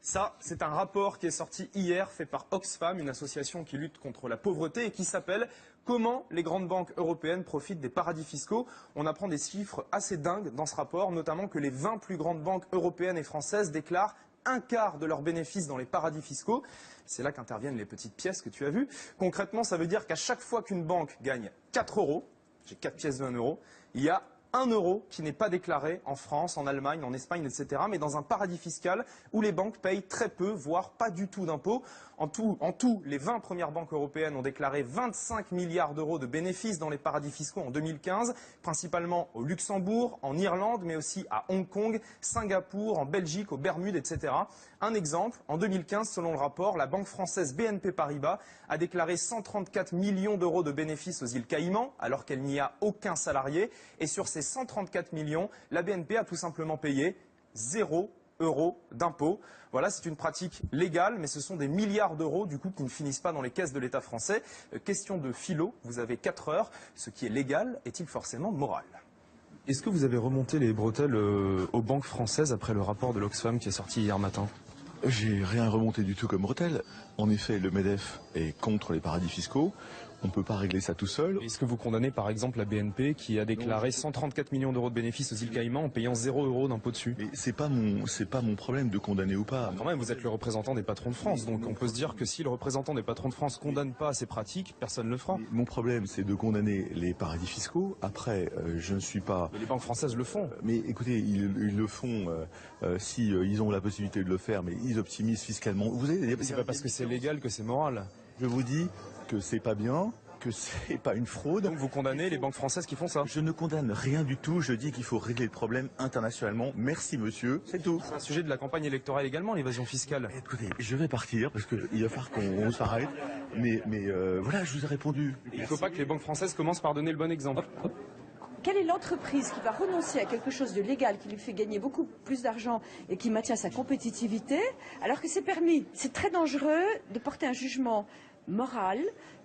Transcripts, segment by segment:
Ça, c'est un rapport qui est sorti hier, fait par Oxfam, une association qui lutte contre la pauvreté et qui s'appelle « Comment les grandes banques européennes profitent des paradis fiscaux ». On apprend des chiffres assez dingues dans ce rapport, notamment que les 20 plus grandes banques européennes et françaises déclarent un quart de leurs bénéfices dans les paradis fiscaux. C'est là qu'interviennent les petites pièces que tu as vues. Concrètement, ça veut dire qu'à chaque fois qu'une banque gagne 4 euros, j'ai 4 pièces de 1 euro, il y a 1 euro qui n'est pas déclaré en France, en Allemagne, en Espagne, etc., mais dans un paradis fiscal où les banques payent très peu, voire pas du tout d'impôts. En tout, les 20 premières banques européennes ont déclaré 25 milliards d'euros de bénéfices dans les paradis fiscaux en 2015, principalement au Luxembourg, en Irlande, mais aussi à Hong Kong, Singapour, en Belgique, aux Bermudes, etc. Un exemple, en 2015, selon le rapport, la banque française BNP Paribas a déclaré 134 millions d'euros de bénéfices aux îles Caïmans, alors qu'elle n'y a aucun salarié. Et sur ces 134 millions, la BNP a tout simplement payé 0 euros d'impôts. Voilà, c'est une pratique légale, mais ce sont des milliards d'euros du coup qui ne finissent pas dans les caisses de l'État français. Question de philo, vous avez 4 heures. Ce qui est légal est-il forcément moral? Est-ce que vous avez remonté les bretelles aux banques françaises après le rapport de l'Oxfam qui est sorti hier matin? J'ai rien remonté du tout comme bretelle. En effet, le MEDEF est contre les paradis fiscaux. On ne peut pas régler ça tout seul. Est-ce que vous condamnez par exemple la BNP qui a déclaré 134 millions d'euros de bénéfices aux îles Caïmans en payant 0 euros d'impôt dessus? Mais c'est pas mon problème de condamner ou pas. Quand même, vous êtes le représentant des patrons de France, donc on peut se dire que si le représentant des patrons de France condamne pas ces pratiques, personne ne le fera. Mais mon problème, c'est de condamner les paradis fiscaux. Après, je ne suis pas... Mais les banques françaises le font. Mais écoutez, ils le font si ils ont la possibilité de le faire, mais ils optimisent fiscalement. Vous avez... C'est pas parce que c'est légal que c'est moral. Je vous dis que c'est pas bien, que c'est pas une fraude. Donc vous condamnez les banques françaises qui font ça? Je ne condamne rien du tout, je dis qu'il faut régler le problème internationalement. Merci monsieur, c'est tout. C'est un sujet de la campagne électorale également, l'évasion fiscale. Écoutez, je vais partir parce qu'il va falloir qu'on s'arrête. Mais voilà, je vous ai répondu. Il ne faut pas que les banques françaises commencent par donner le bon exemple. Quelle est l'entreprise qui va renoncer à quelque chose de légal, qui lui fait gagner beaucoup plus d'argent et qui maintient sa compétitivité, alors que c'est permis? C'est très dangereux de porter un jugement moral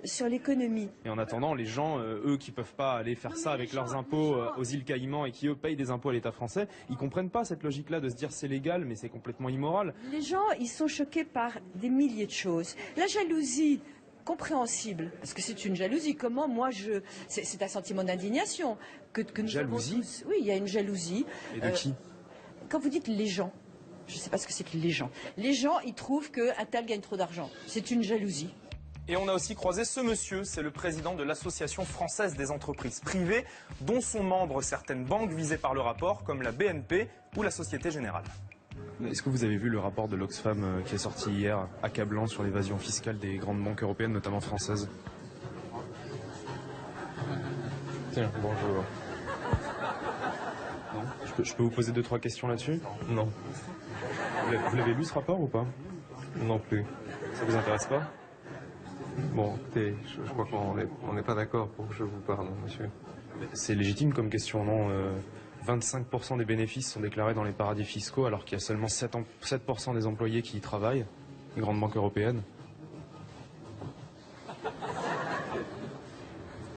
sur l'économie. Et en attendant, les gens, eux qui peuvent pas aller faire ça avec leurs impôts aux îles Caïmans et qui eux payent des impôts à l'État français, ils comprennent pas cette logique-là de se dire c'est légal mais c'est complètement immoral. Les gens, ils sont choqués par des milliers de choses. La jalousie, compréhensible, parce que c'est une jalousie. Comment moi c'est un sentiment d'indignation que nous jalousie avons tous. Oui, il y a une jalousie. Et de qui? Quand vous dites les gens, je ne sais pas ce que c'est que les gens. Les gens, ils trouvent qu'un tel gagne trop d'argent. C'est une jalousie. Et on a aussi croisé ce monsieur, c'est le président de l'Association française des entreprises privées, dont sont membres certaines banques visées par le rapport, comme la BNP ou la Société Générale. Est-ce que vous avez vu le rapport de l'Oxfam qui est sorti hier, accablant sur l'évasion fiscale des grandes banques européennes, notamment françaises? Tiens, bonjour. Non, je peux vous poser 2-3 questions là-dessus? Non. Vous l'avez lu ce rapport ou pas? Non plus. Ça vous intéresse pas? Bon, écoutez, je crois qu'on n'est pas d'accord pour que je vous parle, monsieur. C'est légitime comme question, non? 25% des bénéfices sont déclarés dans les paradis fiscaux alors qu'il y a seulement 7% des employés qui y travaillent, les grandes banques européennes.